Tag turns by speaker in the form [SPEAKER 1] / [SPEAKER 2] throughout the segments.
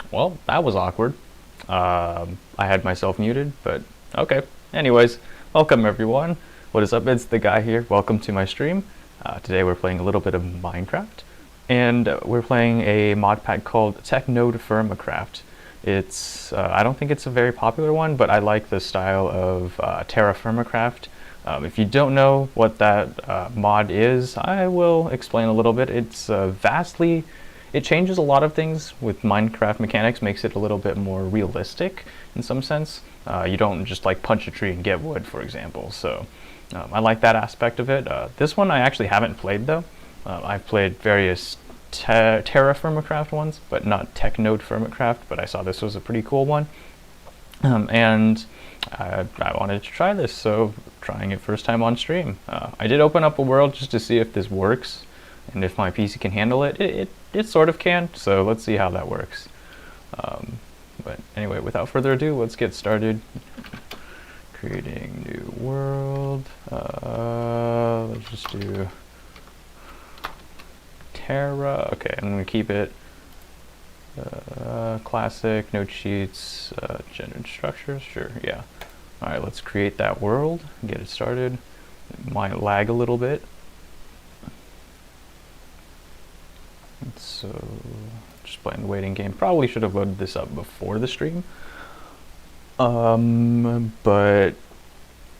[SPEAKER 1] Well, that was awkward. I had myself muted, but okay. Anyways, welcome everyone. What is up? It's the guy here. Welcome to my stream. Today we're playing a little bit of Minecraft, and we're playing a mod pack called Technodefirmacraft. It's I don't think it's a very popular one, but I like the style of Terrafirmacraft. If you don't know what that mod is, I will explain a little bit. It's it changes a lot of things with Minecraft mechanics, makes it a little bit more realistic in some sense. You don't just like punch a tree and get wood, for example. So I like that aspect of it. This one I actually haven't played though. I've played various Terrafirmacraft ones, but not Technodefirmacraft, but I saw this was a pretty cool one. And I wanted to try this, so trying it first time on stream. I did open up a world just to see if this works and if my PC can handle it. It sort of can, so let's see how that works. But anyway, without further ado, let's get started. Creating new world. Let's just do Terra. Okay, I'm going to keep it classic, no cheats, gendered structures, sure, yeah. Alright, let's create that world, get it started. It might lag a little bit. So, just playing the waiting game. Probably should have loaded this up before the stream. But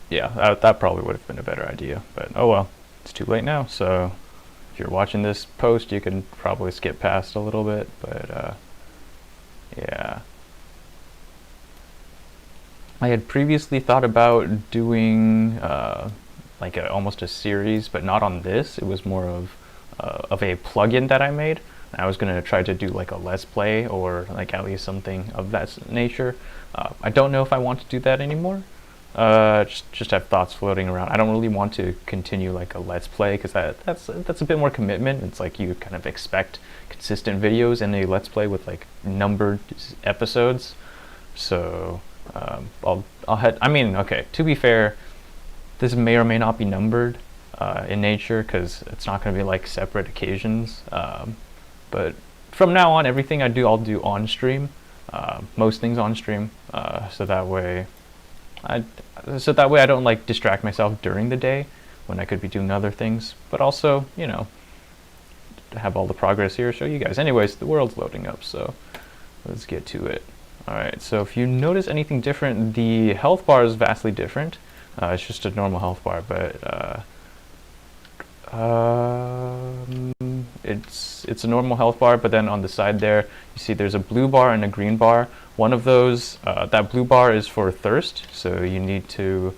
[SPEAKER 1] yeah, that probably would have been a better idea. But oh well, it's too late now, so if you're watching this post, you can probably skip past a little bit, but yeah. I had previously thought about doing like almost a series, but not on this. It was more of a plugin that I made. I was going to try to do like a let's play or like at least something of that nature. I don't know if I want to do that anymore. Just have thoughts floating around. I don't really want to continue like a let's play because that's a bit more commitment. It's like you kind of expect consistent videos in a let's play with like numbered episodes. So I mean, okay, to be fair, this may or may not be numbered in nature because it's not going to be like separate occasions. But from now on, everything I do, I'll do on stream. Most things on stream, so that way I don't like distract myself during the day when I could be doing other things, but also, you know, to have all the progress here, show you guys. Anyways, the world's loading up, so let's get to it. Alright, so if you notice anything different, the health bar is vastly different. It's just a normal health bar, but it's a normal health bar, but then on the side there, you see there's a blue bar and a green bar. One of those, that blue bar is for thirst, so you need to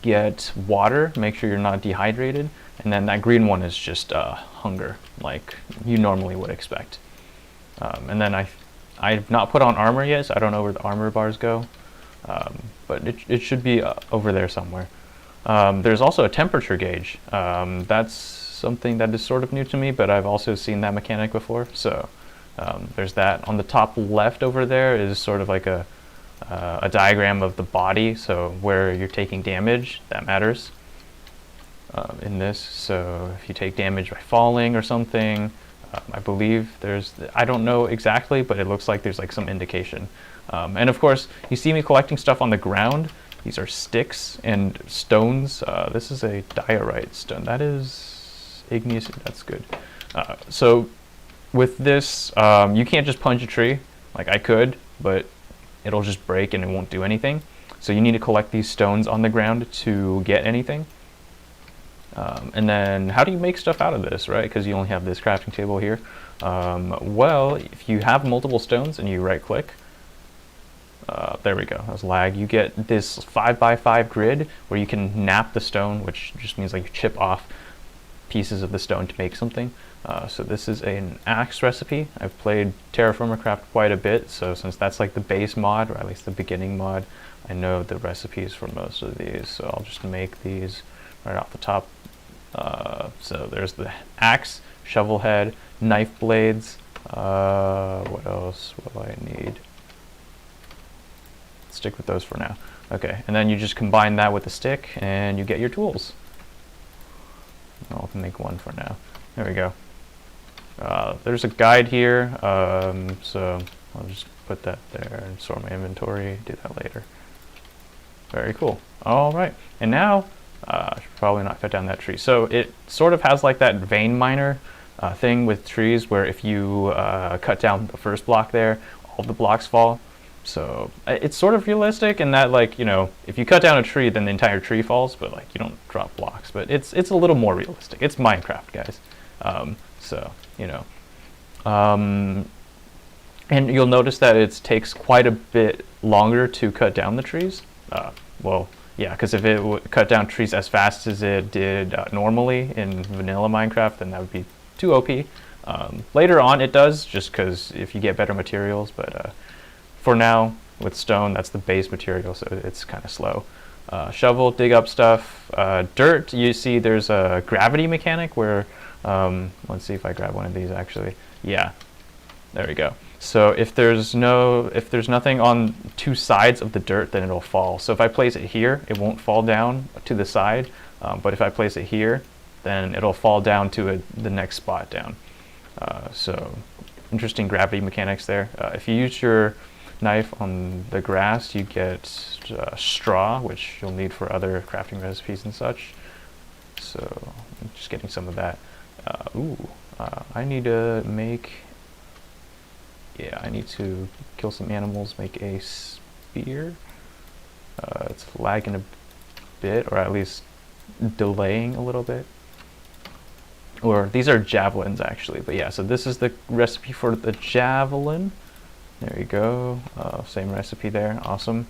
[SPEAKER 1] get water, make sure you're not dehydrated, and then that green one is just hunger, like you normally would expect. And then I've not put on armor yet, so I don't know where the armor bars go, but it should be over there somewhere. There's also a temperature gauge. That's something that is sort of new to me, but I've also seen that mechanic before, so there's that. On the top left over there is sort of like a diagram of the body, so where you're taking damage, that matters in this. So if you take damage by falling or something, I believe I don't know exactly, but it looks like there's like some indication. And of course, you see me collecting stuff on the ground. These are sticks and stones. This is a diorite stone. That is igneous. That's good. So with this, you can't just punch a tree like I could, but it'll just break and it won't do anything. So you need to collect these stones on the ground to get anything. And then how do you make stuff out of this, right? Because you only have this crafting table here. Well, if you have multiple stones and you right click, there we go, that was lag. You get this 5x5 grid where you can nap the stone, which just means like you chip off pieces of the stone to make something. So this is an axe recipe. I've played Terrafirmacraft quite a bit, so since that's like the base mod, or at least the beginning mod, I know the recipes for most of these, so I'll just make these right off the top. So there's the axe, shovel head, knife blades. What else will I need? Stick with those for now. Okay, and then you just combine that with a stick and you get your tools. I'll make one for now. There we go. There's a guide here, so I'll just put that there and store my inventory, do that later. Very cool. All right, and now I should probably not cut down that tree. So it sort of has like that vein miner thing with trees, where if you cut down the first block there, all the blocks fall. So it's sort of realistic in that, like, you know, if you cut down a tree, then the entire tree falls, but like you don't drop blocks. But it's a little more realistic. It's Minecraft, guys. So you know, and you'll notice that it takes quite a bit longer to cut down the trees. Well, yeah, because if it would cut down trees as fast as it did normally in vanilla Minecraft, then that would be too OP. Later on it does, just because if you get better materials, but for now, with stone, that's the base material, so it's kind of slow. Shovel, dig up stuff. Dirt, you see there's a gravity mechanic where, let's see if I grab one of these actually. Yeah, there we go. So if there's nothing on two sides of the dirt, then it'll fall. So if I place it here, it won't fall down to the side, but if I place it here, then it'll fall down to the next spot down. So interesting gravity mechanics there. If you use your knife on the grass, you get straw, which you'll need for other crafting recipes and such. So I'm just getting some of that. I need to make, yeah, I need to kill some animals, make a spear. It's lagging a bit, or at least delaying a little bit. Or these are javelins actually, but yeah, so this is the recipe for the javelin. There you go, same recipe there, awesome.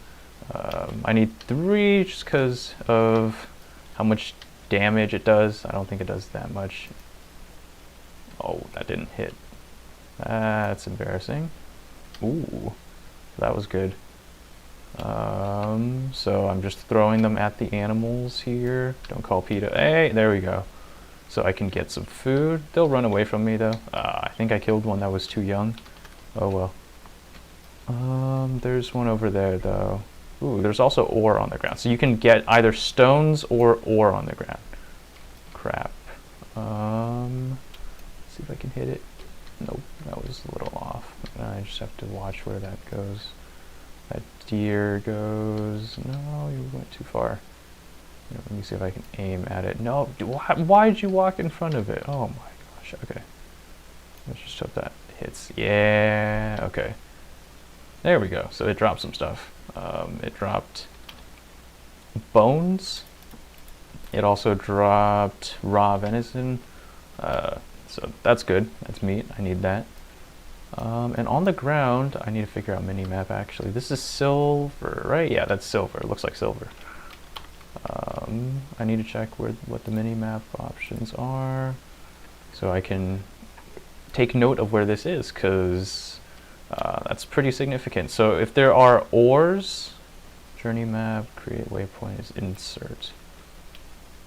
[SPEAKER 1] I need 3 just because of how much damage it does. I don't think it does that much. Oh, that didn't hit. That's embarrassing. Ooh, that was good. So I'm just throwing them at the animals here. Don't call PETA. Hey, there we go. So I can get some food. They'll run away from me though. I think I killed one that was too young. Oh well. There's one over there though. Ooh, there's also ore on the ground. So you can get either stones or ore on the ground. Crap. Let's see if I can hit it. Nope, that was a little off. I just have to watch where that goes. That deer goes. No, you went too far. Let me see if I can aim at it. No, why'd you walk in front of it? Oh my gosh, okay. Let's just hope that hits. Yeah, okay. There we go. So it dropped some stuff. It dropped bones. It also dropped raw venison. So that's good. That's meat. I need that. And on the ground, I need to figure out mini-map actually. This is silver, right? Yeah, that's silver. It looks like silver. I need to check what the mini-map options are, so I can take note of where this is, because that's pretty significant. So if there are ores, journey map, create waypoint is insert.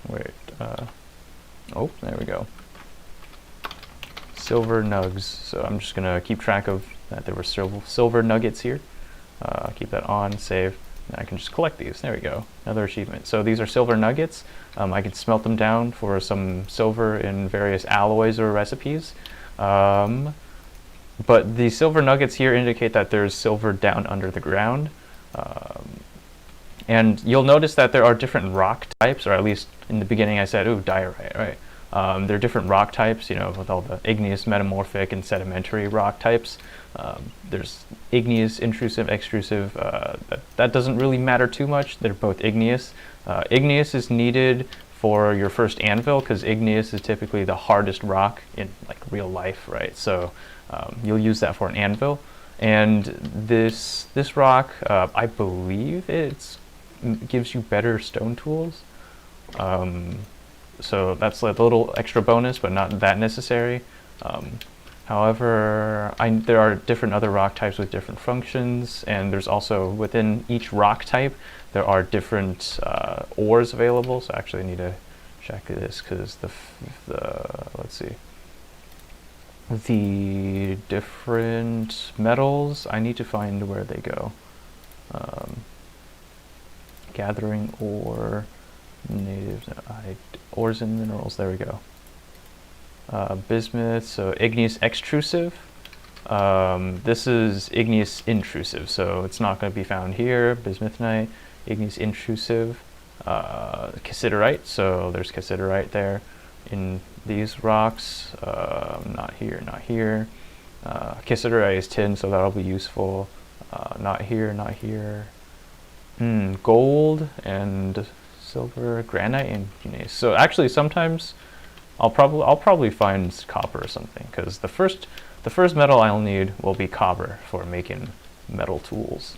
[SPEAKER 1] Wait, oh, there we go. Silver nugs. So I'm just gonna keep track of that there were silver nuggets here. Keep that on, save. And I can just collect these. There we go. Another achievement. So these are silver nuggets. I can smelt them down for some silver in various alloys or recipes. But the silver nuggets here indicate that there's silver down under the ground. And you'll notice that there are different rock types, or at least in the beginning I said, ooh, diorite, right? There are different rock types, you know, with all the igneous, metamorphic, and sedimentary rock types. There's igneous, intrusive, extrusive. That doesn't really matter too much. They're both igneous. Igneous is needed for your first anvil, because igneous is typically the hardest rock in like real life, right? So you'll use that for an anvil. And this rock, I believe it gives you better stone tools. So that's like a little extra bonus, but not that necessary. However, there are different other rock types with different functions, and there's also within each rock type there are different ores available. So I actually need to check this, because the let's see, the different metals, I need to find where they go. Gathering ore, natives, ores and minerals. There we go. Bismuth, so igneous extrusive. This is igneous intrusive, so it's not going to be found here. Bismuthnite, igneous intrusive, cassiterite, so there's cassiterite there in these rocks. Not here, not here. Cassiterite is tin, so that'll be useful. Not here, not here. Gold and silver, granite, and gneiss. So actually, sometimes I'll probably find copper or something, because the first metal I'll need will be copper for making metal tools.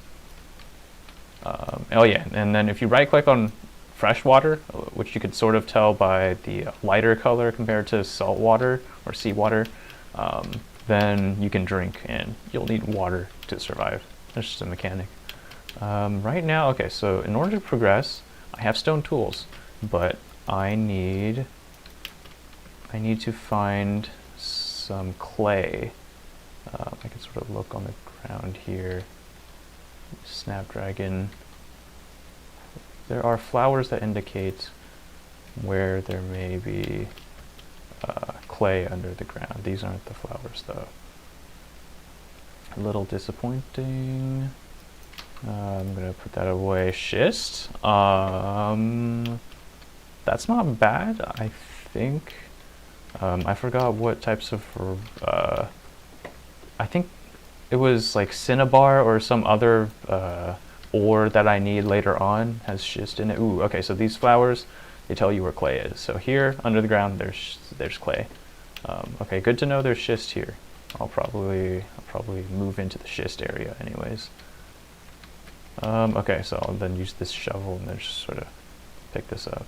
[SPEAKER 1] Oh yeah, and then if you right click on fresh water, which you could sort of tell by the lighter color compared to salt water or seawater, then you can drink, and you'll need water to survive. That's just a mechanic. Right now, okay, so in order to progress, I have stone tools, but I need to find some clay. I can sort of look on the ground here. Snapdragon. There are flowers that indicate where there may be clay under the ground. These aren't the flowers, though. A little disappointing. I'm gonna put that away. Schist. That's not bad, I think. I forgot what types of. I think it was like cinnabar or some other ore that I need later on has schist in it. Ooh, okay. So these flowers, they tell you where clay is. So here under the ground, there's clay. Okay, good to know there's schist here. I'll probably move into the schist area anyways. Okay, so I'll then use this shovel and then just sort of pick this up.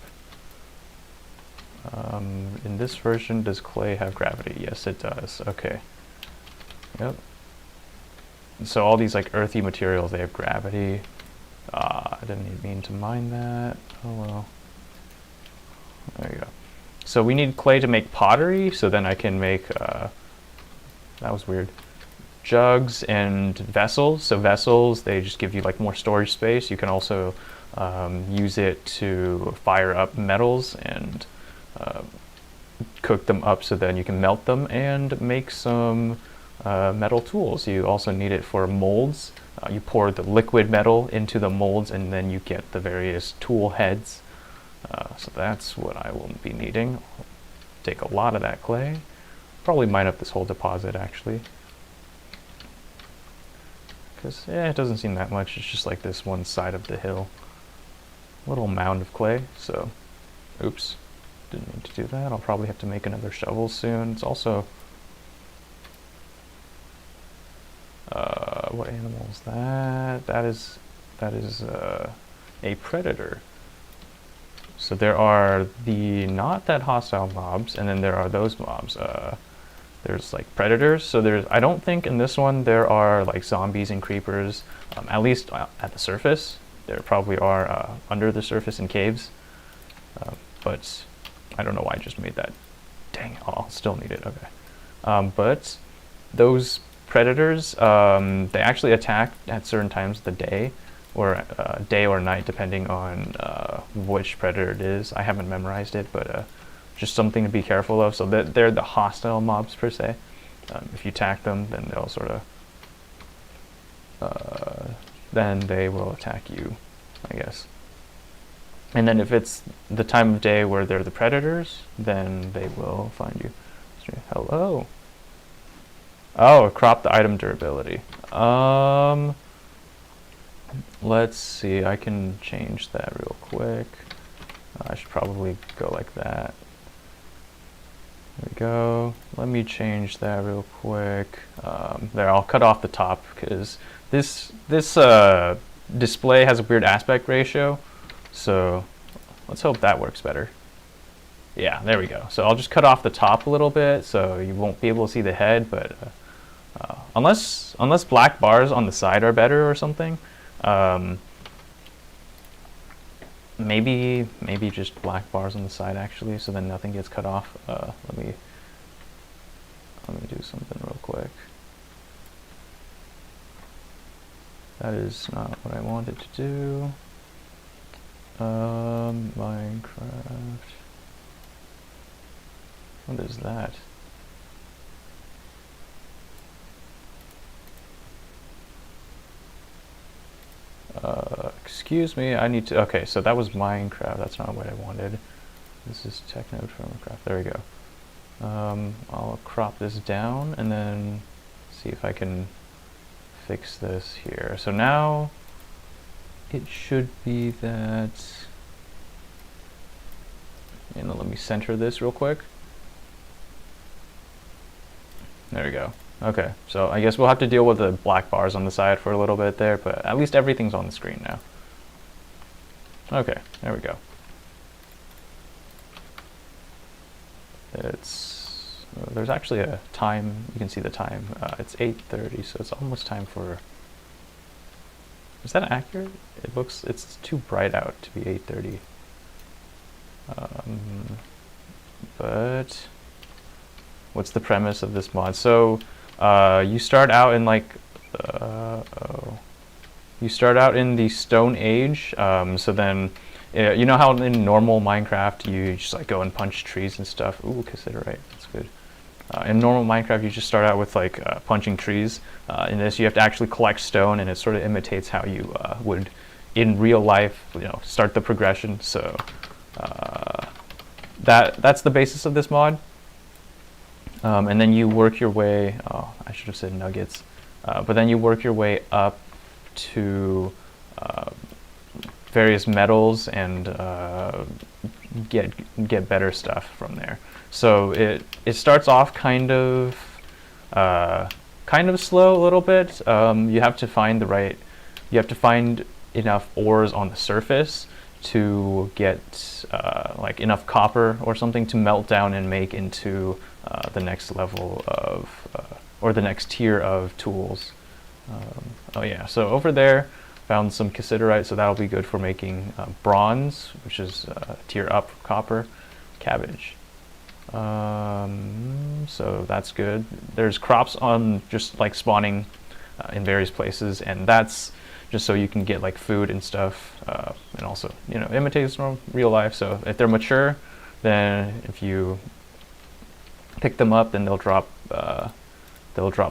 [SPEAKER 1] In this version, does clay have gravity? Yes, it does. Okay. Yep. So all these like earthy materials, they have gravity. I didn't even mean to mine that. Oh well. There you go. So we need clay to make pottery, so then I can make, that was weird, jugs and vessels. So vessels, they just give you like more storage space. You can also use it to fire up metals and cook them up, so then you can melt them and make some metal tools. You also need it for molds. You pour the liquid metal into the molds and then you get the various tool heads. So that's what I will be needing. I'll take a lot of that clay. Probably mine up this whole deposit actually. Because it doesn't seem that much. It's just like this one side of the hill. Little mound of clay, so oops. Didn't need to do that. I'll probably have to make another shovel soon. It's also what animal is that? That is a predator. So there are the not that hostile mobs, and then there are those mobs. There's like predators. So I don't think in this one there are like zombies and creepers. At least at the surface. There probably are under the surface in caves. But I don't know why I just made that. Dang, I'll still need it. Okay. But those predators, they actually attack at certain times of the day, or day or night, depending on which predator it is. I haven't memorized it, but just something to be careful of. So they're the hostile mobs per se. If you attack them, then they'll sort of, then they will attack you, I guess. And then if it's the time of day where they're the predators, then they will find you. Hello. Oh, crop the item durability. Let's see, I can change that real quick. I should probably go like that. There we go. Let me change that real quick. There, I'll cut off the top because this display has a weird aspect ratio. So let's hope that works better. Yeah, there we go. So I'll just cut off the top a little bit so you won't be able to see the head, but unless black bars on the side are better or something, maybe just black bars on the side actually, so then nothing gets cut off. Let me do something real quick. That is not what I wanted to do. Minecraft. What is that? excuse me, I need to, okay, so that was Minecraft, that's not what I wanted. This is Technodefirmacraft, there we go. I'll crop this down and then see if I can fix this here. So now it should be that, let me center this real quick. There we go. Okay, so I guess we'll have to deal with the black bars on the side for a little bit there, but at least everything's on the screen now. Okay, there we go. There's actually a time, you can see the time. It's 8:30, so it's almost time for, is that accurate? It's too bright out to be 8:30. But what's the premise of this mod? So you start out in like you start out in the Stone Age. So then you know how in normal Minecraft you just like go and punch trees and stuff. Ooh, considerate, that's good. In normal Minecraft you just start out with like punching trees. In this you have to actually collect stone, and it sort of imitates how you would in real life, start the progression. So that's the basis of this mod. And then you work your way, I should have said nuggets, but then you work your way up to various metals and get better stuff from there. So it starts off kind of slow a little bit. You have to find enough ores on the surface to get like enough copper or something to melt down and make into the next level of or the next tier of tools. Oh yeah, so over there found some cassiterite, so that'll be good for making bronze, which is tier up copper. Cabbage, so that's good. There's crops on just like spawning in various places, and that's just so you can get like food and stuff, and also imitates normal real life. So if they're mature, then if you pick them up, then they'll drop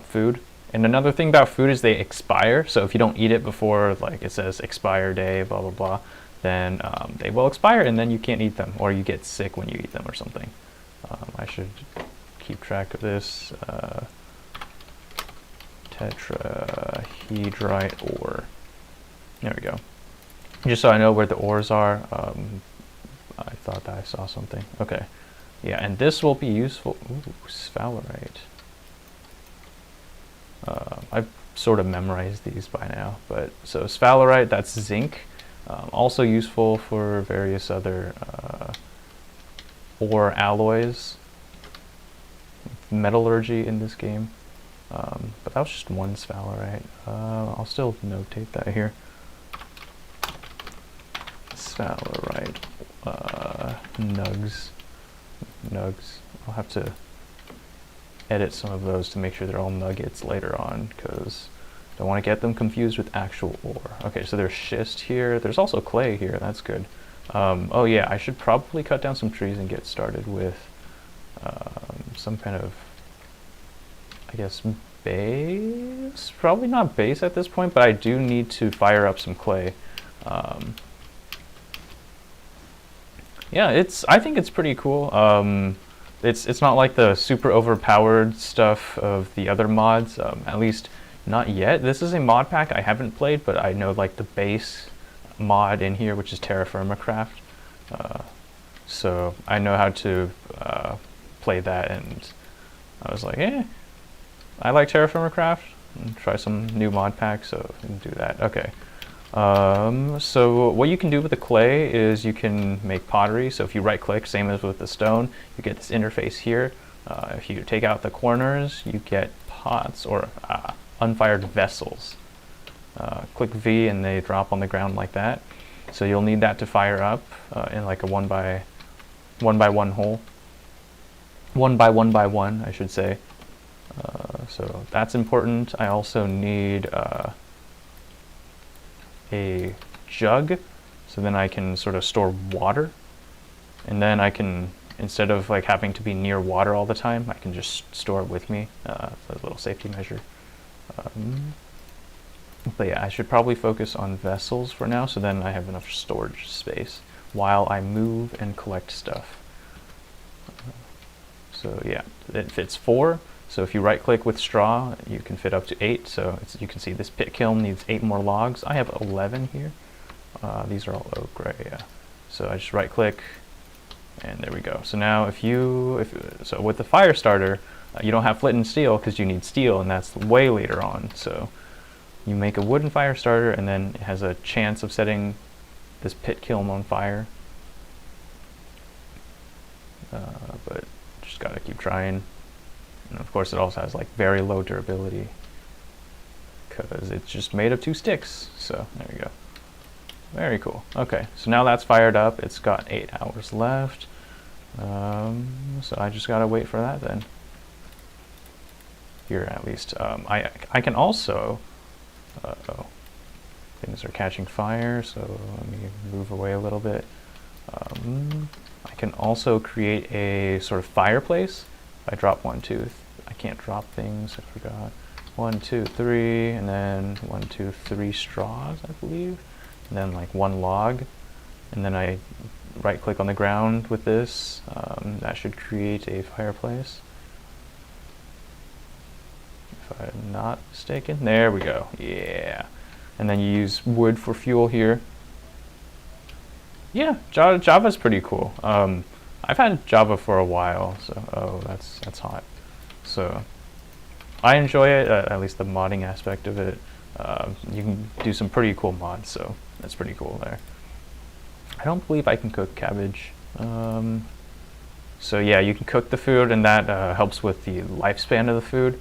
[SPEAKER 1] food. And another thing about food is they expire. So if you don't eat it before, like it says expire day, blah blah blah, then they will expire, and then you can't eat them, or you get sick when you eat them or something. I should keep track of this. Tetrahedrite ore. There we go. Just so I know where the ores are. I thought that I saw something. Okay. Yeah, and this will be useful. Ooh, sphalerite. I've sort of memorized these by now, but so sphalerite, that's zinc. Also useful for various other ore alloys. Metallurgy in this game. But that was just one sphalerite. I'll still notate that here. Sphalerite. Nugs. I'll have to edit some of those to make sure they're all nuggets later on, because I don't want to get them confused with actual ore. Okay, so there's schist here. There's also clay here. That's good. Oh yeah, I should probably cut down some trees and get started with some kind of, I guess, base? Probably not base at this point, but I do need to fire up some clay. Yeah, I think it's pretty cool. It's not like the super overpowered stuff of the other mods, at least not yet. This is a mod pack I haven't played, but I know like the base mod in here, which is Technodefirmacraft. So I know how to play that, and I was like, I like Technodefirmacraft, and try some new mod pack, so I can do that. Okay. So what you can do with the clay is you can make pottery. So if you right click, same as with the stone, you get this interface here. If you take out the corners, you get pots or unfired vessels. Click V and they drop on the ground like that. So you'll need that to fire up in like a one by one hole. 1 by 1 by 1, I should say. So that's important. I also need a jug, so then I can sort of store water, and then I can, instead of like having to be near water all the time, I can just store it with me. It's a little safety measure. But yeah, I should probably focus on vessels for now, so then I have enough storage space while I move and collect stuff. So yeah, it fits 4. So if you right click with straw, you can fit up to 8. So you can see this pit kiln needs 8 more logs. I have 11 here. These are all oak, right? Yeah. So I just right click, and there we go. So now so with the fire starter, you don't have flint and steel because you need steel, and that's way later on. So you make a wooden fire starter, and then it has a chance of setting this pit kiln on fire. But just gotta keep trying. And of course it also has like very low durability because it's just made of 2 sticks. So there we go. Very cool. Okay, so now that's fired up. It's got 8 hours left. So I just gotta wait for that then. Here at least. I can also, things are catching fire, so let me move away a little bit. I can also create a sort of fireplace. If I drop 1, 2, I can't drop things, I forgot. 1, 2, 3, and then 1, 2, 3 straws, I believe. And then like 1 log. And then I right click on the ground with this. That should create a fireplace. If I'm not mistaken. There we go. Yeah. And then you use wood for fuel here. Yeah, Java's pretty cool. I've had Java for a while, so that's hot. So I enjoy it, at least the modding aspect of it. You can do some pretty cool mods, so that's pretty cool there. I don't believe I can cook cabbage. So yeah, you can cook the food, and that helps with the lifespan of the food.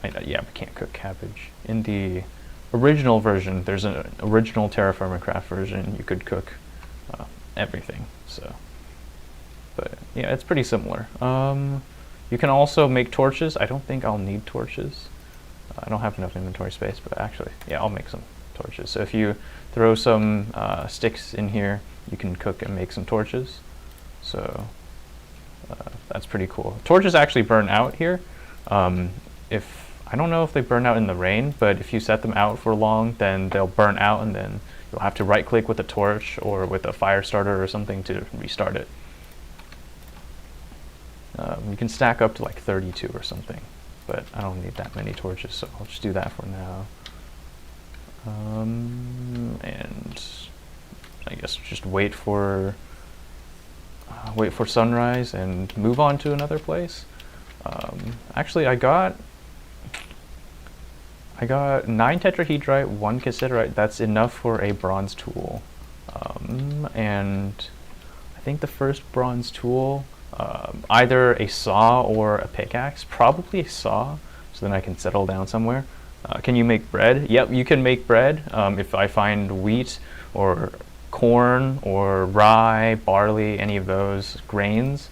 [SPEAKER 1] Yeah, we can't cook cabbage. In the original version, there's an original Technodefirmacraft version, you could cook everything. So, but yeah, it's pretty similar. You can also make torches. I don't think I'll need torches. I don't have enough inventory space, but actually, yeah, I'll make some torches. So if you throw some sticks in here, you can cook and make some torches. So that's pretty cool. Torches actually burn out here. I don't know if they burn out in the rain, but if you set them out for long, then they'll burn out, and then you'll have to right click with a torch or with a fire starter or something to restart it. You can stack up to like 32 or something, but I don't need that many torches, so I'll just do that for now. And I guess just wait for sunrise and move on to another place. Actually, I got 9 tetrahedrite, 1 cassiterite. That's enough for a bronze tool. And I think the first bronze tool, either a saw or a pickaxe, probably a saw, so then I can settle down somewhere. Can you make bread? Yep, you can make bread. If I find wheat or corn or rye, barley, any of those grains,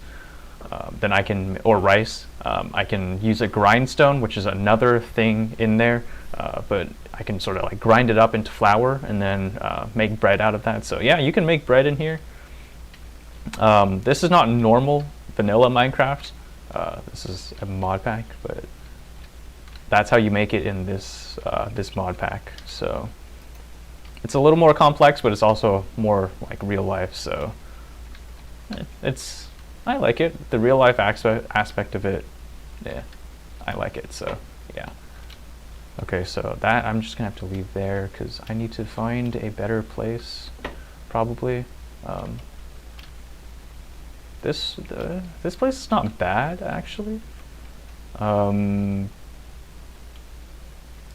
[SPEAKER 1] then I can, or rice, I can use a grindstone, which is another thing in there, but I can sort of like grind it up into flour and then make bread out of that. So yeah, you can make bread in here. This is not normal vanilla Minecraft. This is a mod pack, but that's how you make it in this this mod pack. So it's a little more complex, but it's also more like real life. So I like it. The real life aspect of it, yeah, I like it. So yeah. Okay, so that I'm just gonna have to leave there because I need to find a better place, probably. This place is not bad actually.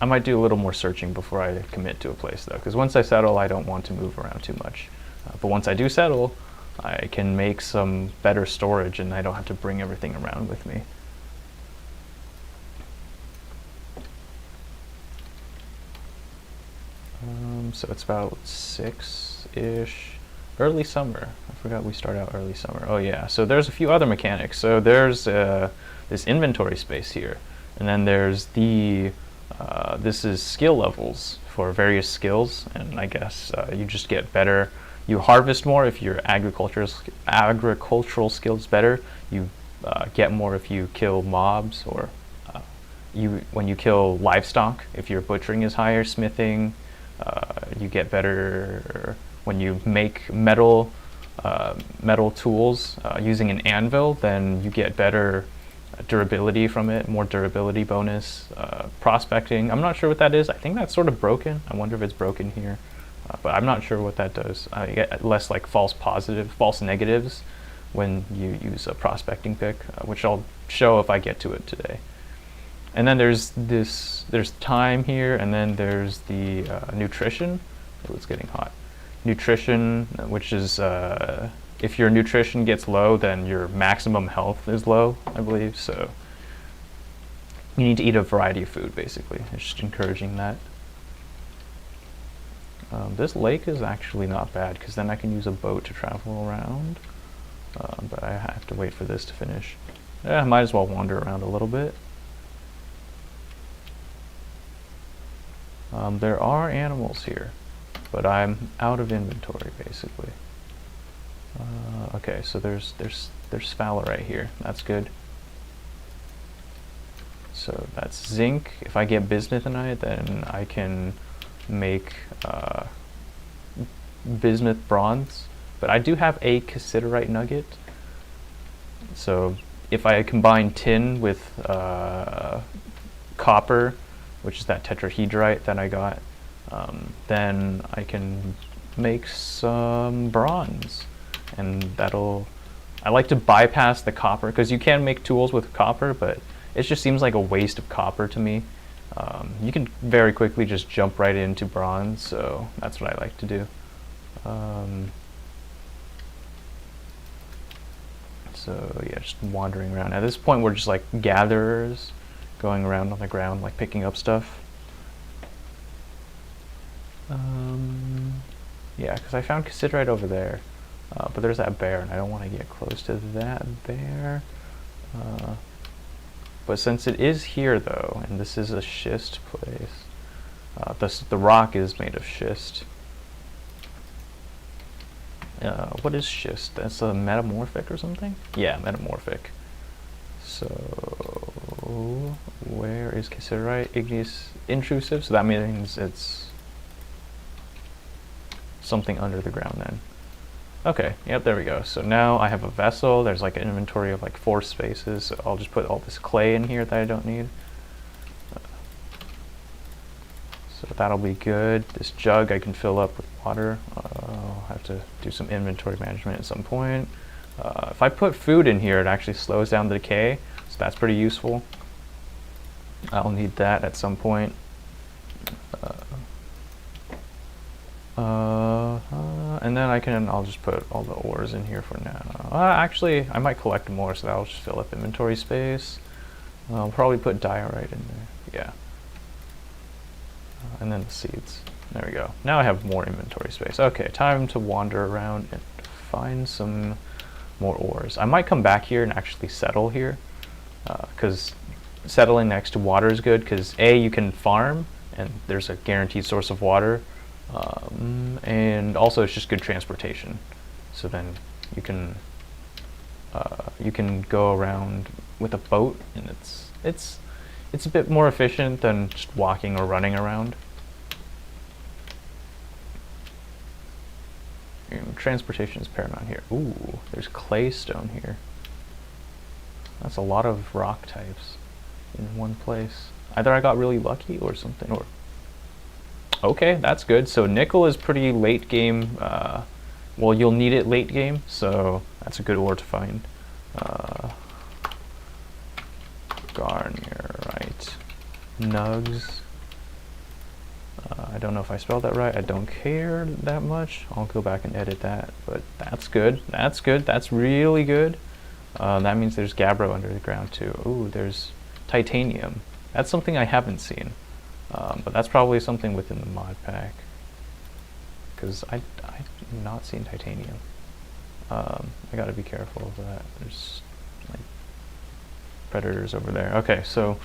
[SPEAKER 1] I might do a little more searching before I commit to a place though, because once I settle, I don't want to move around too much. But once I do settle, I can make some better storage and I don't have to bring everything around with me. So it's about 6-ish, early summer. I forgot we start out early summer. Oh yeah, so there's a few other mechanics. So there's this inventory space here, and then there's the this is skill levels for various skills, and I guess you just get better. You harvest more if your agricultural skills better. You get more if you kill mobs, or when you kill livestock, if your butchering is higher, smithing, you get better. When you make metal tools using an anvil, then you get better durability from it, more durability bonus. Prospecting, I'm not sure what that is. I think that's sort of broken. I wonder if it's broken here, but I'm not sure what that does. I get less like false negatives when you use a prospecting pick, which I'll show if I get to it today. And then there's time here, and then there's the nutrition. Oh, it's getting hot. Nutrition, which is if your nutrition gets low, then your maximum health is low, I believe. So you need to eat a variety of food, basically. It's just encouraging that. This lake is actually not bad, because then I can use a boat to travel around. But I have to wait for this to finish. Yeah, I might as well wander around a little bit. There are animals here, but I'm out of inventory, basically. Okay, so there's sphalerite here. That's good. So that's zinc. If I get bismuthinite, then I can make bismuth bronze. But I do have a cassiterite nugget. So if I combine tin with copper, which is that tetrahedrite that I got, then I can make some bronze. And I like to bypass the copper, because you can make tools with copper, but it just seems like a waste of copper to me. You can very quickly just jump right into bronze, so that's what I like to do. So yeah, just wandering around. At this point, we're just like gatherers, going around on the ground, like picking up stuff. Yeah, because I found cassiterite over there, but there's that bear, and I don't want to get close to that bear. But since it is here, though, and this is a schist place, the rock is made of schist. What is schist? That's a metamorphic or something? Yeah, metamorphic. So where is cassiterite? Igneous intrusive, so that means it's something under the ground then. Okay, yep, there we go. So now I have a vessel. There's like an inventory of like 4 spaces. So I'll just put all this clay in here that I don't need. So that'll be good. This jug I can fill up with water. I'll have to do some inventory management at some point. If I put food in here, it actually slows down the decay, so that's pretty useful. I'll need that at some point. And then I'll just put all the ores in here for now. Actually, I might collect more, so that'll just fill up inventory space. I'll probably put diorite in there, yeah. And then the seeds. There we go. Now I have more inventory space. Okay, time to wander around and find some more ores. I might come back here and actually settle here, because settling next to water is good, because A, you can farm, and there's a guaranteed source of water, and also it's just good transportation. So then you can go around with a boat, and it's a bit more efficient than just walking or running around. And transportation is paramount here. Ooh, there's clay stone here. That's a lot of rock types in one place. Either I got really lucky or something, or... Okay, that's good. So nickel is pretty late game. Well, you'll need it late game, so that's a good ore to find. Garnierite. Nugs. I don't know if I spelled that right. I don't care that much. I'll go back and edit that, but that's good. That's good. That's really good. That means there's gabbro under the ground too. Ooh, there's titanium. That's something I haven't seen, but that's probably something within the mod pack, because I've not seen titanium. I gotta be careful of that. There's like predators over there. Okay, so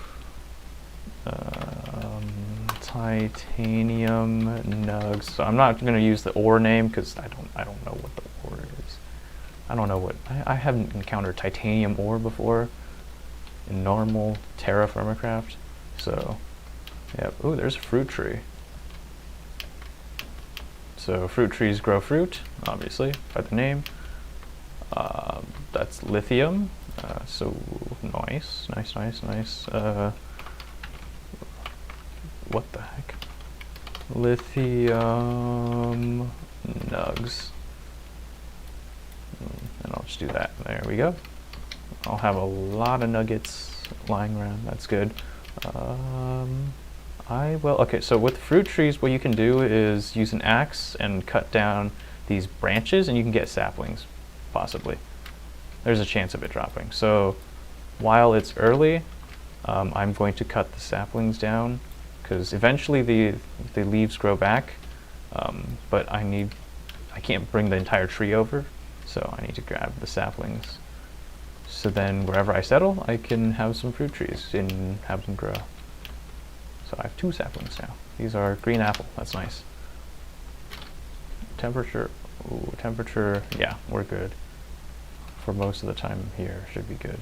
[SPEAKER 1] titanium nugs. So I'm not going to use the ore name because I don't know what the ore is. I don't know what I haven't encountered titanium ore before in normal Terra Firmacraft. So, yeah. Ooh, there's a fruit tree. So fruit trees grow fruit, obviously, by the name. That's lithium. So nice. What the heck? Lithium nugs. And I'll just do that. There we go. I'll have a lot of nuggets lying around. That's good. Okay, so with fruit trees, what you can do is use an axe and cut down these branches, and you can get saplings, possibly. There's a chance of it dropping. So while it's early, I'm going to cut the saplings down, because eventually the leaves grow back, but I can't bring the entire tree over, so I need to grab the saplings. So then wherever I settle, I can have some fruit trees and have them grow. So I have 2 saplings now. These are green apple. That's nice. Temperature. Ooh, temperature. Yeah, we're good. For most of the time here, should be good.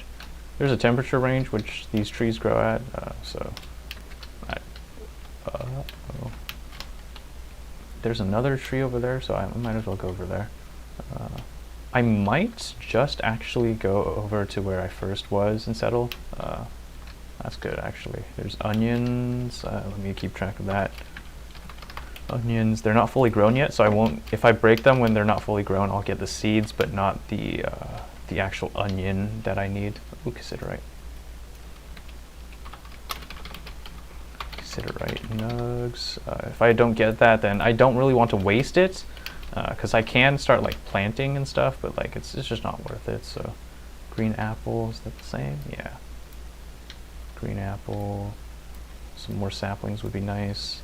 [SPEAKER 1] There's a temperature range which these trees grow at. There's another tree over there, so I might as well go over there. I might just actually go over to where I first was and settle. That's good, actually. There's onions. Let me keep track of that. Onions, they're not fully grown yet, so I won't, if I break them when they're not fully grown, I'll get the seeds, but not the actual onion that I need. Ooh, considerite. Considerite nugs. If I don't get that, then I don't really want to waste it, because I can start like planting and stuff, but like it's just not worth it. So green apple, is that the same? Yeah. Green apple. Some more saplings would be nice.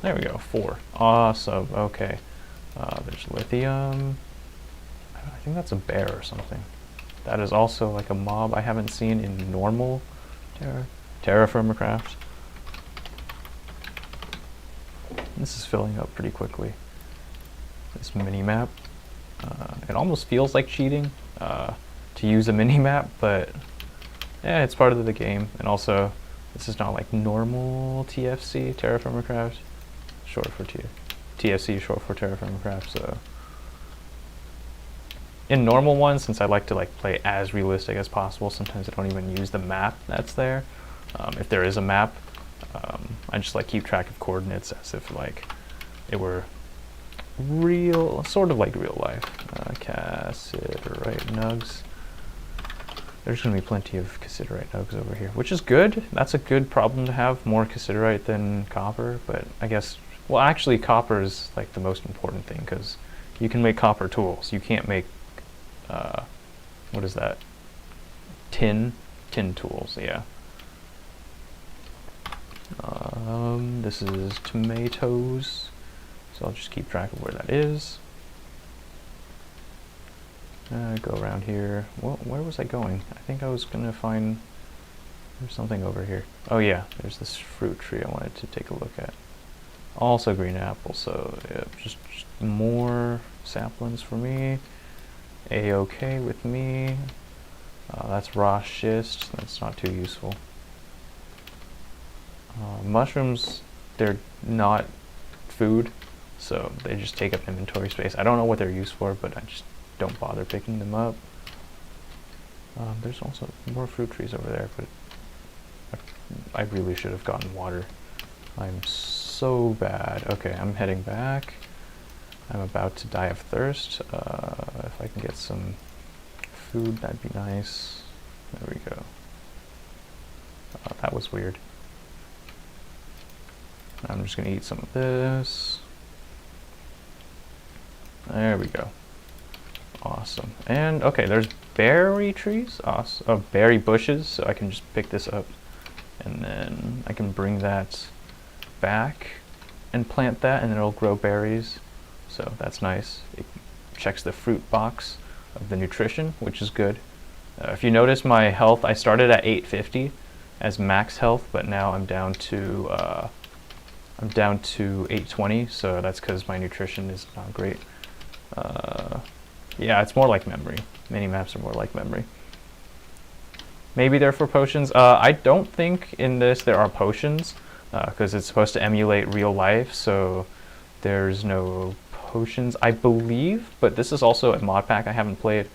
[SPEAKER 1] There we go, 4. Awesome. Okay. There's lithium. I think that's a bear or something. That is also like a mob I haven't seen in normal Technodefirmacraft. This is filling up pretty quickly. This mini map. It almost feels like cheating to use a mini map, but yeah, it's part of the game. And also, this is not like normal TFC, Technodefirmacraft, short for TFC, short for Technodefirmacraft. So in normal ones, since I like to like play as realistic as possible, sometimes I don't even use the map that's there. If there is a map, I just like keep track of coordinates as if like it were real, sort of like real life. Cassiterite nugs. There's going to be plenty of cassiterite nugs over here, which is good. That's a good problem to have, more cassiterite than copper, but I guess, well, actually copper is like the most important thing, because you can make copper tools. You can't make, what is that? Tin tools, yeah. This is tomatoes, so I'll just keep track of where that is. Go around here. Well, where was I going? I think I was gonna find, there's something over here. Oh yeah, there's this fruit tree I wanted to take a look at. Also green apple, so yeah, just more saplings for me. A-okay with me. That's raw schist, that's not too useful. Mushrooms, they're not food, so they just take up inventory space. I don't know what they're used for, but I just don't bother picking them up. There's also more fruit trees over there, but I really should have gotten water. I'm so bad. Okay, I'm heading back. I'm about to die of thirst. If I can get some food, that'd be nice. There we go. That was weird. I'm just gonna eat some of this. There we go. Awesome. And okay, there's berry trees. Awesome. Oh, berry bushes. So I can just pick this up, and then I can bring that back and plant that, and then it'll grow berries. So that's nice. It checks the fruit box of the nutrition, which is good. If you notice my health, I started at 850 as max health, but now I'm down to 820. So that's because my nutrition is not great. Yeah, it's more like memory. Mini maps are more like memory. Maybe they're for potions. I don't think in this there are potions, because it's supposed to emulate real life, so there's no potions, I believe. But this is also a mod pack I haven't played.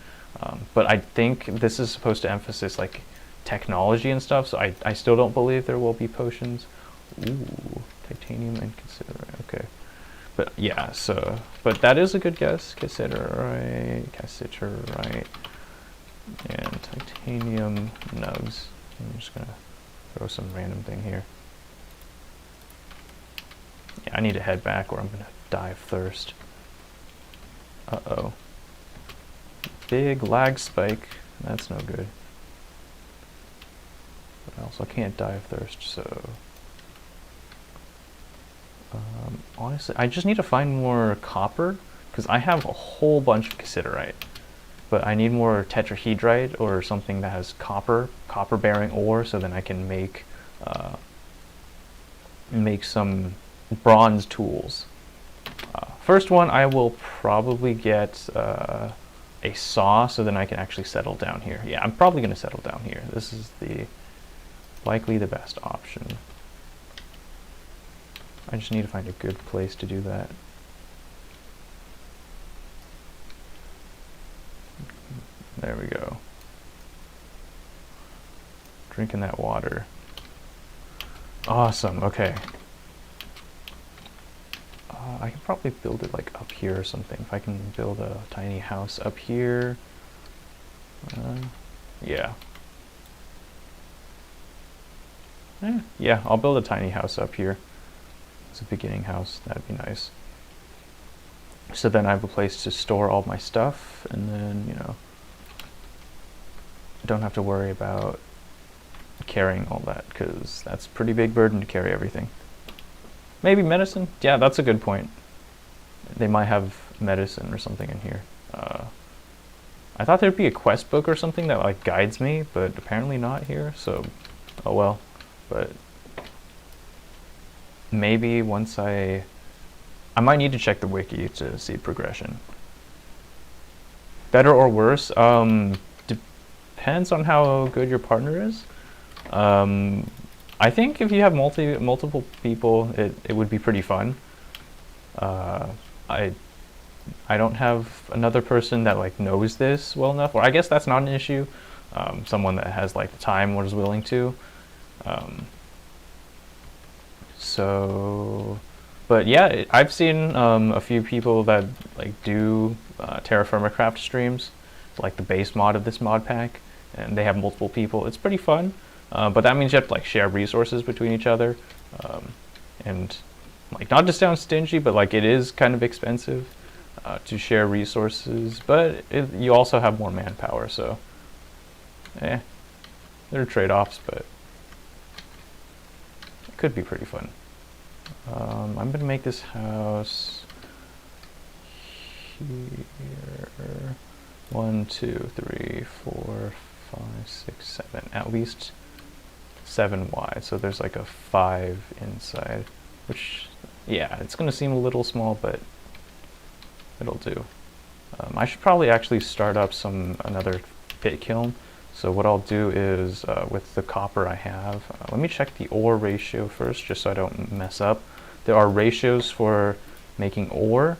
[SPEAKER 1] But I think this is supposed to emphasize like technology and stuff, so I still don't believe there will be potions. Ooh, titanium and cassiterite. Okay. But yeah, so, but that is a good guess. Cassiterite, and titanium nugs. I'm just gonna throw some random thing here. Yeah, I need to head back or I'm gonna die of thirst. Uh-oh. Big lag spike. That's no good. But I also can't die of thirst, so... honestly, I just need to find more copper, because I have a whole bunch of cassiterite. But I need more tetrahedrite or something that has copper-bearing ore, so then I can make some bronze tools. First one, I will probably get a saw, so then I can actually settle down here. Yeah, I'm probably going to settle down here. This is likely the best option. I just need to find a good place to do that. There we go. Drinking that water. Awesome, okay. I can probably build it like up here or something. If I can build a tiny house up here. Yeah. Yeah, I'll build a tiny house up here. It's a beginning house, that'd be nice. So then I have a place to store all my stuff, and then, you know, I don't have to worry about carrying all that, because that's a pretty big burden to carry everything. Maybe medicine? Yeah, that's a good point. They might have medicine or something in here. I thought there'd be a quest book or something that like guides me, but apparently not here, so oh well. But maybe once I might need to check the wiki to see progression. Better or worse? Depends on how good your partner is. I think if you have multiple people, it would be pretty fun. I don't have another person that like knows this well enough, or I guess that's not an issue. Someone that has like the time or is willing to. But yeah, I've seen a few people that like do Terrafirmacraft streams, like the base mod of this mod pack, and they have multiple people. It's pretty fun, but that means you have to like share resources between each other, and like not to sound stingy, but like it is kind of expensive to share resources, but you also have more manpower, so there are trade-offs, but it could be pretty fun. I'm gonna make this house here 1, 2, 3, 4, 5, 6, 7, at least 7 wide, so there's like a 5 inside, which, yeah, it's gonna seem a little small, but it'll do. I should probably actually start up another pit kiln. So what I'll do is, with the copper I have, let me check the ore ratio first, just so I don't mess up. There are ratios for making ore,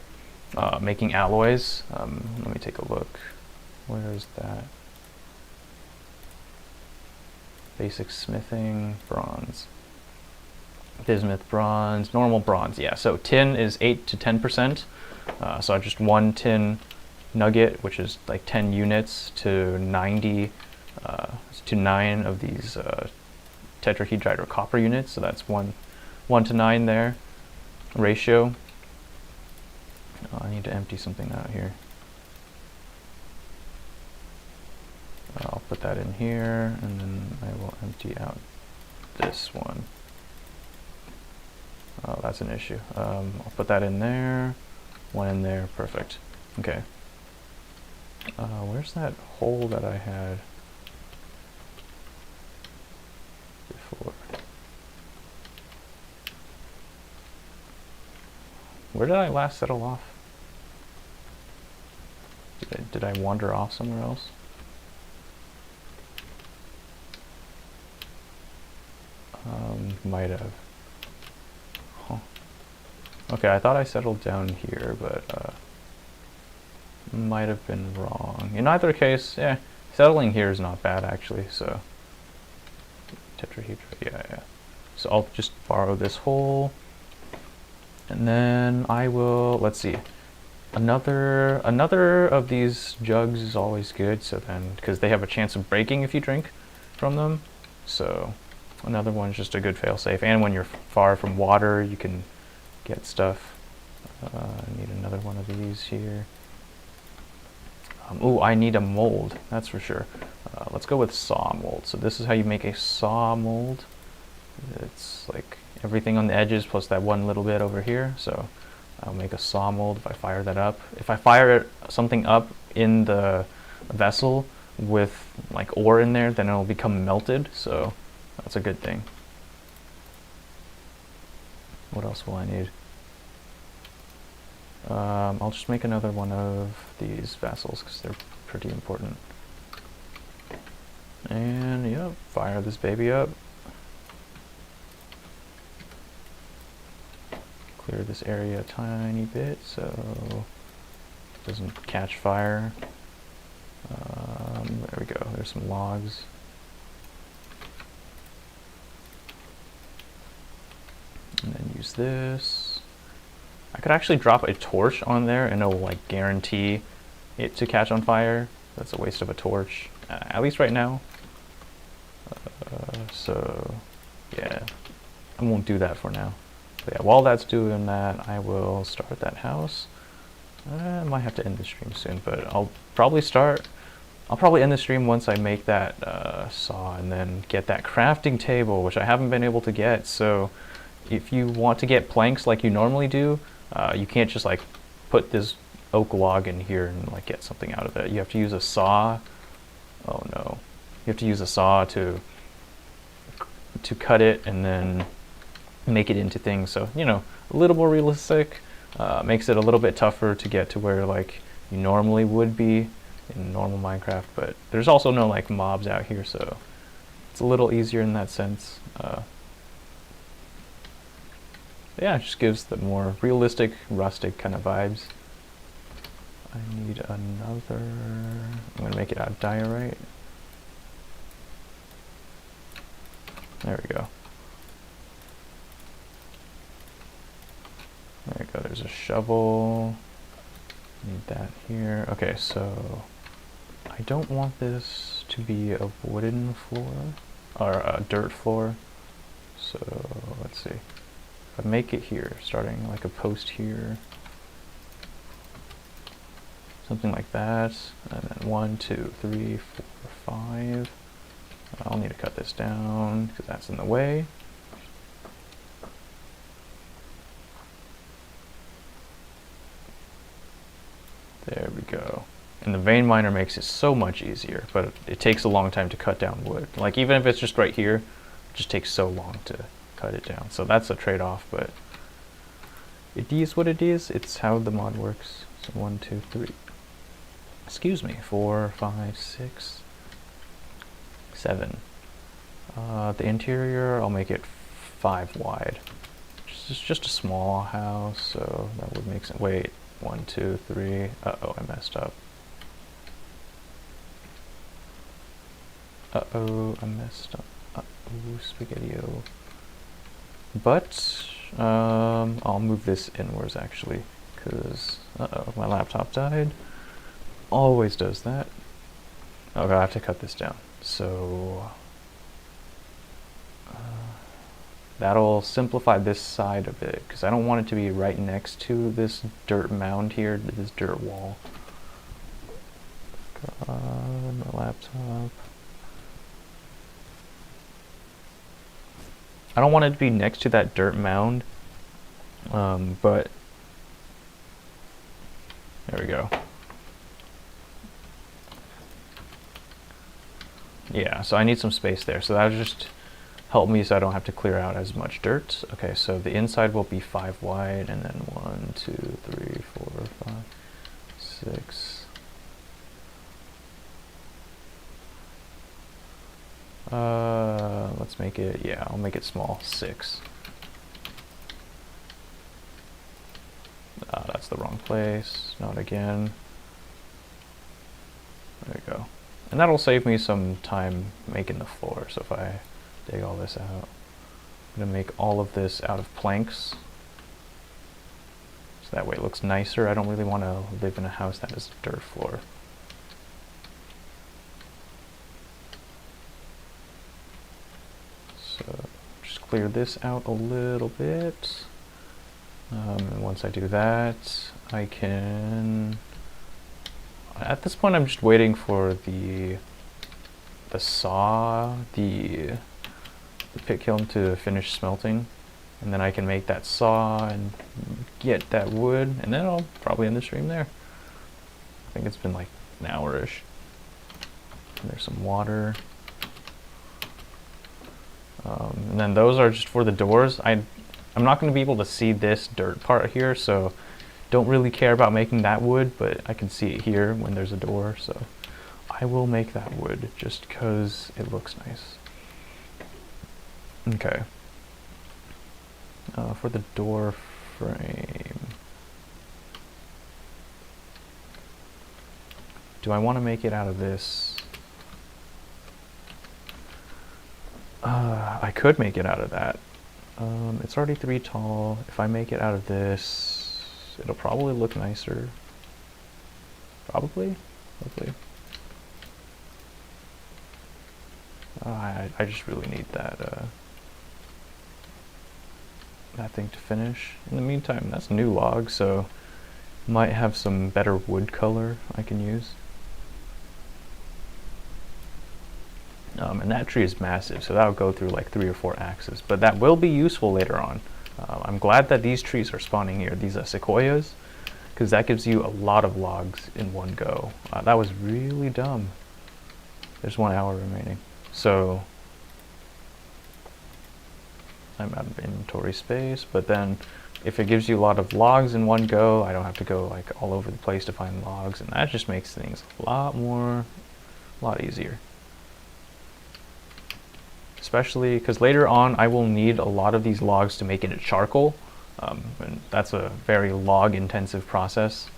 [SPEAKER 1] making alloys. Let me take a look. Where is that? Basic smithing, bronze. Bismuth, bronze, normal bronze, yeah. So tin is 8 to 10%. So I just 1 tin nugget, which is like 10 units to 90 to 9 of these tetrahedrite or copper units. So that's 1 to 9 there ratio. I need to empty something out here. I'll put that in here, and then I will empty out this one. Oh, that's an issue. I'll put that in there, 1 in there, perfect. Okay. Where's that hole that I had before? Where did I last settle off? Did I wander off somewhere else? Might have. Huh. Okay, I thought I settled down here, but might have been wrong. In either case, yeah, settling here is not bad actually. So tetrahedra, yeah. So I'll just borrow this hole, and then I will. Let's see. Another of these jugs is always good. So then, because they have a chance of breaking if you drink from them, so another one's just a good failsafe. And when you're far from water, you can get stuff. I need another one of these here. Ooh, I need a mold, that's for sure. Let's go with saw mold. So this is how you make a saw mold. It's like everything on the edges plus that one little bit over here. So I'll make a saw mold if I fire that up. If I fire something up in the vessel with like ore in there, then it'll become melted. So that's a good thing. What else will I need? I'll just make another one of these vessels because they're pretty important. And yep, fire this baby up. Clear this area a tiny bit so it doesn't catch fire. There we go, there's some logs. And then use this. I could actually drop a torch on there and it'll like guarantee it to catch on fire. That's a waste of a torch, at least right now. So yeah, I won't do that for now. But yeah, while that's doing that, I will start that house. I might have to end the stream soon, but I'll probably end the stream once I make that saw and then get that crafting table, which I haven't been able to get. So if you want to get planks like you normally do, you can't just like put this oak log in here and like get something out of it. You have to use a saw. Oh no. You have to use a saw to cut it and then make it into things. So, you know, a little more realistic, makes it a little bit tougher to get to where like you normally would be in normal Minecraft, but there's also no like mobs out here, so it's a little easier in that sense. Yeah, it just gives the more realistic, rustic kind of vibes. I need another. I'm gonna make it out of diorite. There we go. There we go, there's a shovel. Need that here. Okay, so I don't want this to be a wooden floor or a dirt floor. So let's see. If I make it here, starting like a post here, something like that, and then 1, 2, 3, 4, 5. I'll need to cut this down because that's in the way. There we go. And the vein miner makes it so much easier, but it takes a long time to cut down wood. Like even if it's just right here, it just takes so long to cut it down. So that's a trade-off, but it is what it is. It's how the mod works. So 1, 2, 3. Excuse me. 4, 5, 6, 7. The interior, I'll make it 5 wide. It's just a small house, so that would make sense. Wait, 1, 2, 3. Uh-oh, I messed up. Uh-oh, I messed up. Uh-oh, spaghetti-o. But I'll move this inwards actually, because uh-oh, my laptop died. Always does that. Okay, I have to cut this down. So that'll simplify this side a bit, because I don't want it to be right next to this dirt mound here, this dirt wall. God, my laptop. I don't want it to be next to that dirt mound, but there we go. Yeah, so I need some space there, so that'll just help me so I don't have to clear out as much dirt. Okay, so the inside will be 5 wide, and then 1, 2, 3, 4, 5, 6. Let's make it, yeah, I'll make it small, 6. That's the wrong place, not again. There we go. And that'll save me some time making the floor, so if I dig all this out, I'm gonna make all of this out of planks. So that way it looks nicer. I don't really want to live in a house that has a dirt floor. So just clear this out a little bit. And once I do that, I can... At this point, I'm just waiting for the saw, the pit kiln to finish smelting, and then I can make that saw and get that wood, and then I'll probably end the stream there. I think it's been like an hour-ish. There's some water. And then those are just for the doors. I'm not going to be able to see this dirt part here, so don't really care about making that wood, but I can see it here when there's a door, so I will make that wood just because it looks nice. Okay. For the door frame, do I want to make it out of this? I could make it out of that. It's already 3 tall. If I make it out of this, it'll probably look nicer. Probably? Hopefully. I just really need that that thing to finish. In the meantime, that's new log, so might have some better wood color I can use. And that tree is massive, so that'll go through like 3 or 4 axes, but that will be useful later on. I'm glad that these trees are spawning here, these sequoias, because that gives you a lot of logs in one go. That was really dumb. There's 1 hour remaining. So I'm out of inventory space, but then if it gives you a lot of logs in one go, I don't have to go like all over the place to find logs, and that just makes things a lot easier. Especially because later on I will need a lot of these logs to make it into charcoal, and that's a very log intensive process,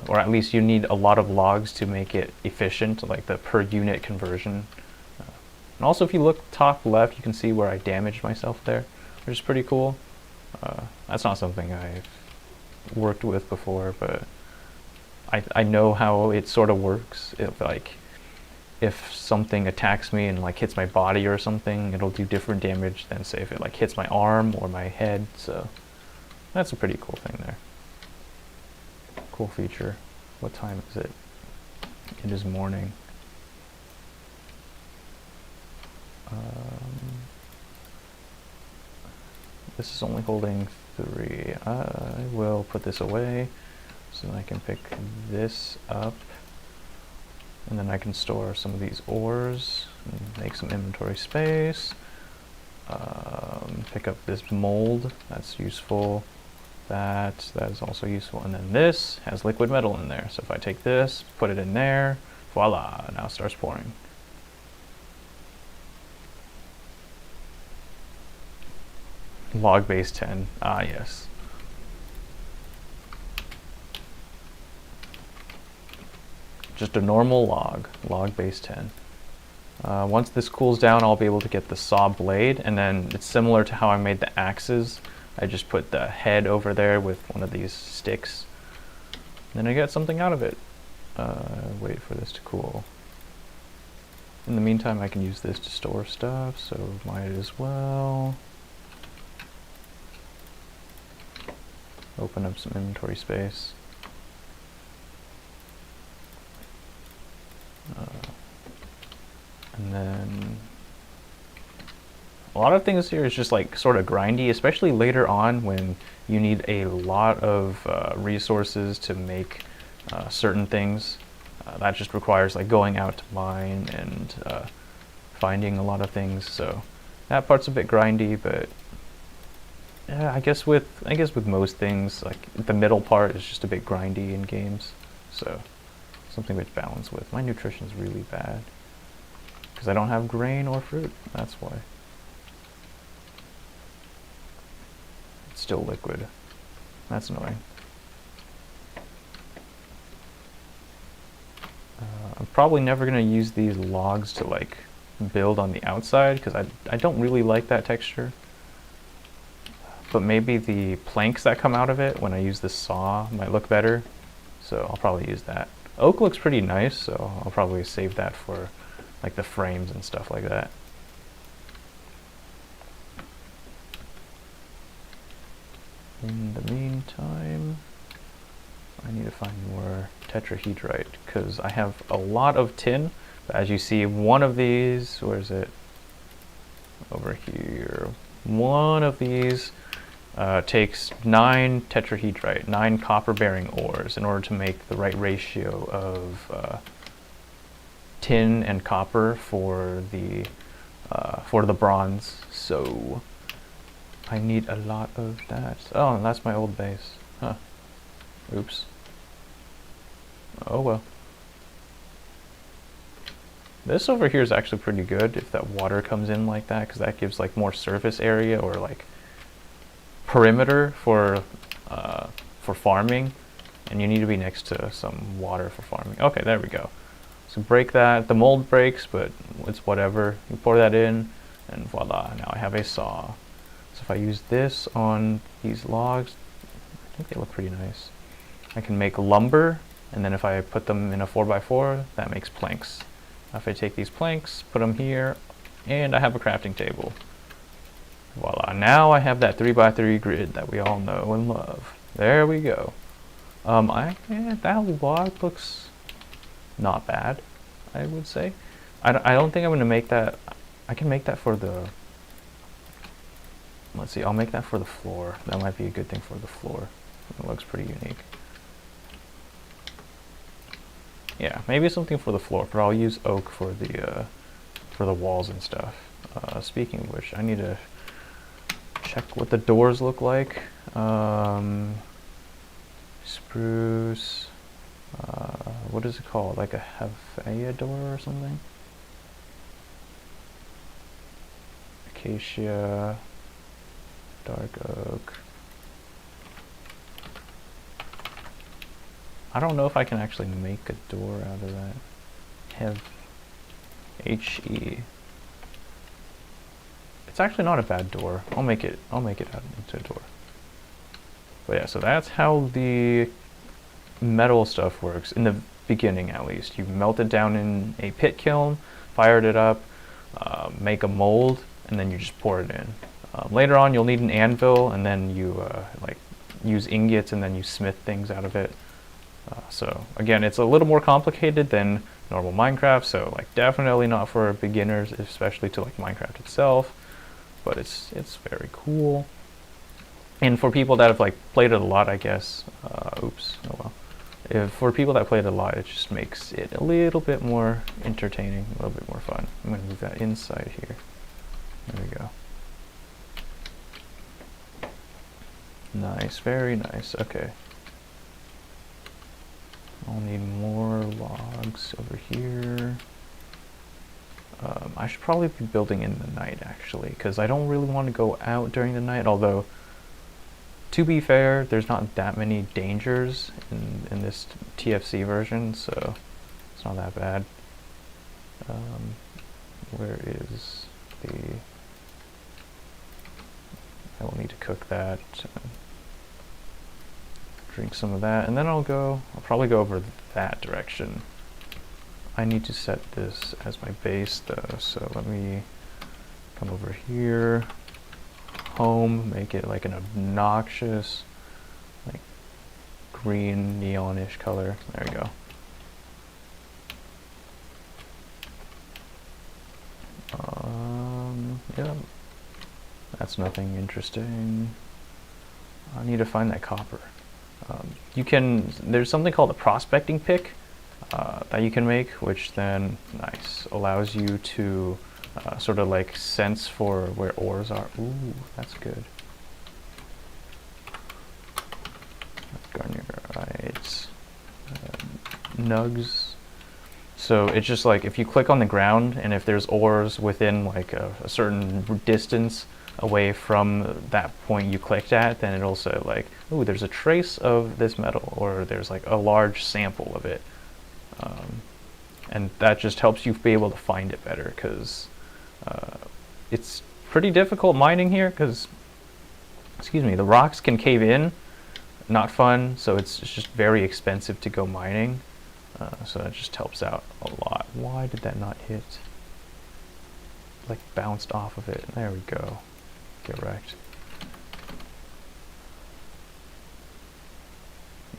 [SPEAKER 1] or at least you need a lot of logs to make it efficient, like the per unit conversion. And also if you look top left, you can see where I damaged myself there, which is pretty cool. That's not something I've worked with before, but I know how it sort of works. If something attacks me and like hits my body or something, it'll do different damage than say if it like hits my arm or my head. So that's a pretty cool thing there. Cool feature. What time is it? It is morning. This is only holding 3. I will put this away so I can pick this up. And then I can store some of these ores and make some inventory space. Pick up this mold, that's useful. That is also useful. And then this has liquid metal in there. So if I take this, put it in there, voila, now it starts pouring. Log base 10, yes. Just a normal log base 10. Once this cools down, I'll be able to get the saw blade, and then it's similar to how I made the axes. I just put the head over there with one of these sticks. Then I get something out of it. Wait for this to cool. In the meantime, I can use this to store stuff, so might as well. Open up some inventory space. And then a lot of things here is just like sort of grindy, especially later on when you need a lot of resources to make certain things. That just requires like going out to mine and finding a lot of things. So that part's a bit grindy, but yeah, I guess with most things, like the middle part is just a bit grindy in games. So something to balance with. My nutrition is really bad. because I don't have grain or fruit. That's why. It's still liquid. That's annoying. I'm probably never going to use these logs to like build on the outside because I don't really like that texture. But maybe the planks that come out of it when I use the saw might look better. So I'll probably use that. Oak looks pretty nice, so I'll probably save that for like the frames and stuff like that. In the meantime, I need to find more tetrahedrite because I have a lot of tin. But as you see, one of these, where is it? Over here. One of these takes 9 tetrahedrite, 9 copper-bearing ores in order to make the right ratio of tin and copper for the bronze. So I need a lot of that. Oh, and that's my old base. Huh. Oops. Oh well. This over here is actually pretty good if that water comes in like that, because that gives like more surface area or like perimeter for farming, and you need to be next to some water for farming. Okay, there we go. So break that. The mold breaks, but it's whatever. You pour that in, and voila, now I have a saw. So if I use this on these logs, I think they look pretty nice. I can make lumber, and then if I put them in a 4x4, that makes planks. If I take these planks, put them here, and I have a crafting table. Voila, now I have that 3x3 grid that we all know and love. There we go. That log looks not bad, I would say. I don't think I'm going to make that. I can make that for the... Let's see, I'll make that for the floor. That might be a good thing for the floor. It looks pretty unique. Yeah, maybe something for the floor, but I'll use oak for the walls and stuff. Speaking of which, I need to check what the doors look like. Spruce. What is it called? Like a Hevea door or something? Acacia. Dark oak. I don't know if I can actually make a door out of that. Have HE. It's actually not a bad door. I'll make it out into a door. But yeah, so that's how the metal stuff works in the beginning, at least. You melt it down in a pit kiln, fired it up, make a mold, and then you just pour it in. Later on, you'll need an anvil, and then you like use ingots, and then you smith things out of it. So again, it's a little more complicated than normal Minecraft, so like definitely not for beginners, especially to like Minecraft itself, but it's very cool. And for people that have like played it a lot, I guess, oops, oh well. For people that played it a lot, it just makes it a little bit more entertaining, a little bit more fun. I'm gonna move that inside here. There we go. Nice, very nice, okay. I'll need more logs over here. I should probably be building in the night, actually, because I don't really want to go out during the night, although, to be fair, there's not that many dangers in this TFC version, so it's not that bad. Where is the... I will need to cook that. Drink some of that, and then I'll probably go over that direction. I need to set this as my base though, so let me come over here, home, make it like an obnoxious, like green neonish color. There we go. Yeah, that's nothing interesting. I need to find that copper. There's something called a prospecting pick that you can make, which then allows you to sort of like sense for where ores are. Ooh, that's good. Garnierite, nugs. So it's just like if you click on the ground and if there's ores within like a certain distance away from that point you clicked at, then it'll say like, ooh, there's a trace of this metal, or there's like a large sample of it. And that just helps you be able to find it better, because it's pretty difficult mining here, because, excuse me, the rocks can cave in, not fun, so it's just very expensive to go mining. So that just helps out a lot. Why did that not hit? Like bounced off of it. There we go. Get wrecked.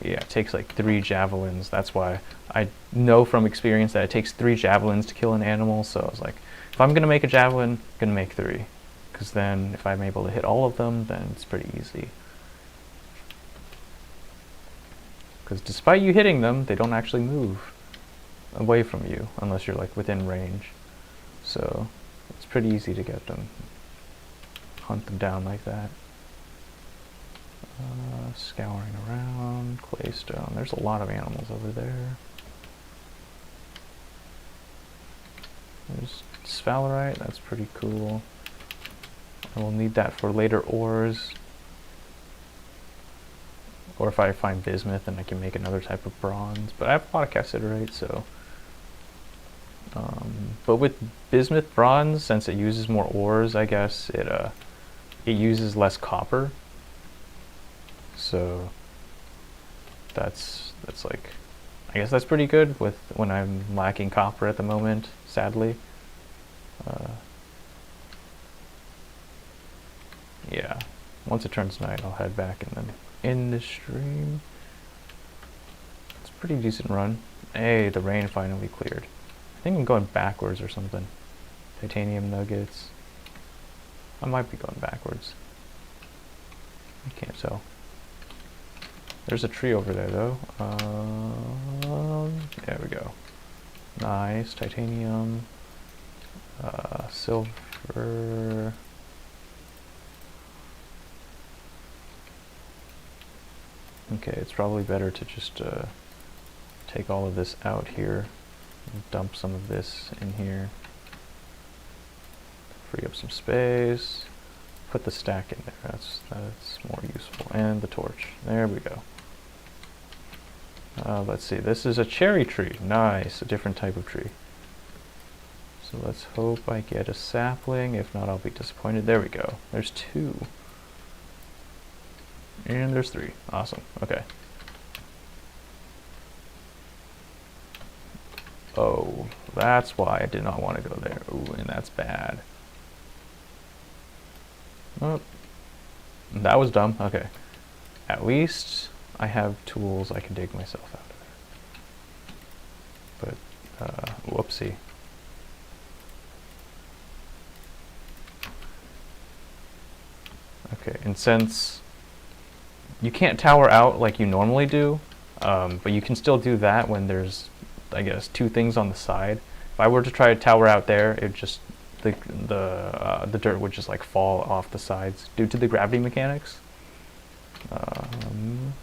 [SPEAKER 1] Yeah, it takes like 3 javelins. That's why I know from experience that it takes 3 javelins to kill an animal. So I was like, if I'm gonna make a javelin, I'm gonna make 3. Because then if I'm able to hit all of them, then it's pretty easy. Because despite you hitting them, they don't actually move away from you unless you're like within range. So it's pretty easy to get them, hunt them down like that. Scouring around, claystone. There's a lot of animals over there. There's sphalerite, that's pretty cool. I will need that for later ores. Or if I find bismuth, then I can make another type of bronze. But I have a lot of cassiterite, so... but with bismuth bronze, since it uses more ores, I guess, it uses less copper. So that's like, I guess that's pretty good with when I'm lacking copper at the moment, sadly. Yeah, once it turns night, I'll head back and then end the stream. It's a pretty decent run. Hey, the rain finally cleared. I think I'm going backwards or something. Titanium nuggets. I might be going backwards. I can't tell. There's a tree over there though. There we go. Nice. Titanium. Silver. Okay, it's probably better to just take all of this out here and dump some of this in here. Free up some space. Put the stack in there. That's more useful. And the torch. There we go. Let's see. This is a cherry tree. Nice. A different type of tree. So let's hope I get a sapling. If not, I'll be disappointed. There we go. There's 2. And there's 3. Awesome. Okay. Oh, that's why I did not want to go there. Ooh, and that's bad. Oh, that was dumb. Okay. At least I have tools I can dig myself out of there. But, whoopsie. Okay, and since you can't tower out like you normally do, but you can still do that when there's, I guess, 2 things on the side. If I were to try to tower out there, it just the dirt would just like fall off the sides due to the gravity mechanics. I'm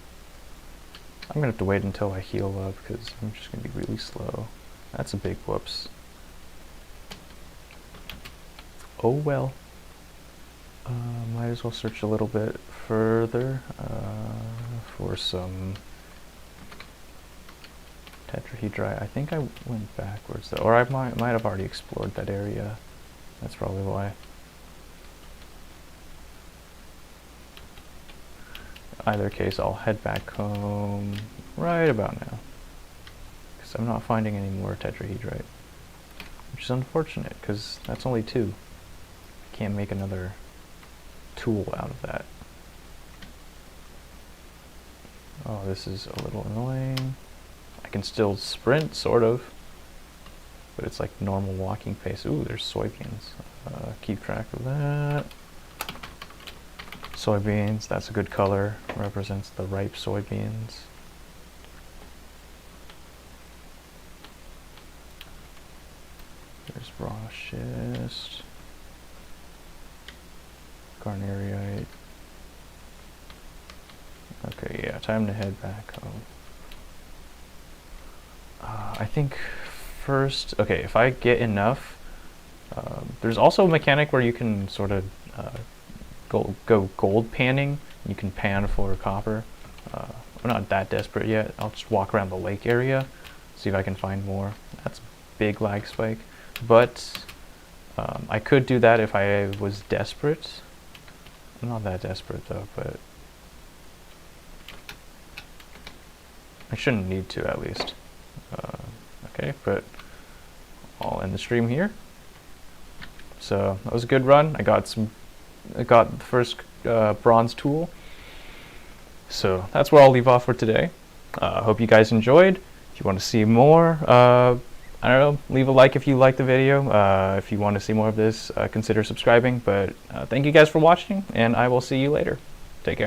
[SPEAKER 1] gonna have to wait until I heal up because I'm just gonna be really slow. That's a big whoops. Oh well. Might as well search a little bit further for some tetrahedrite. I think I went backwards though, or I might have already explored that area. That's probably why. Either case, I'll head back home right about now, because I'm not finding any more tetrahedrite, which is unfortunate because that's only 2. I can't make another tool out of that. Oh, this is a little annoying. I can still sprint, sort of, but it's like normal walking pace. Ooh, there's soybeans. Keep track of that. Soybeans, that's a good color. Represents the ripe soybeans. There's raw schist. Garnierite. Okay, yeah, time to head back home. I think first. Okay, if I get enough, there's also a mechanic where you can sort of go gold panning. You can pan for copper. I'm not that desperate yet. I'll just walk around the lake area, see if I can find more. That's a big lag spike. But I could do that if I was desperate. I'm not that desperate though, but I shouldn't need to at least. Okay, but I'll end the stream here. So that was a good run. I got the first bronze tool. So that's where I'll leave off for today. Hope you guys enjoyed. If you want to see more, I don't know, leave a like if you liked the video. If you want to see more of this, consider subscribing. But thank you guys for watching, and I will see you later. Take care.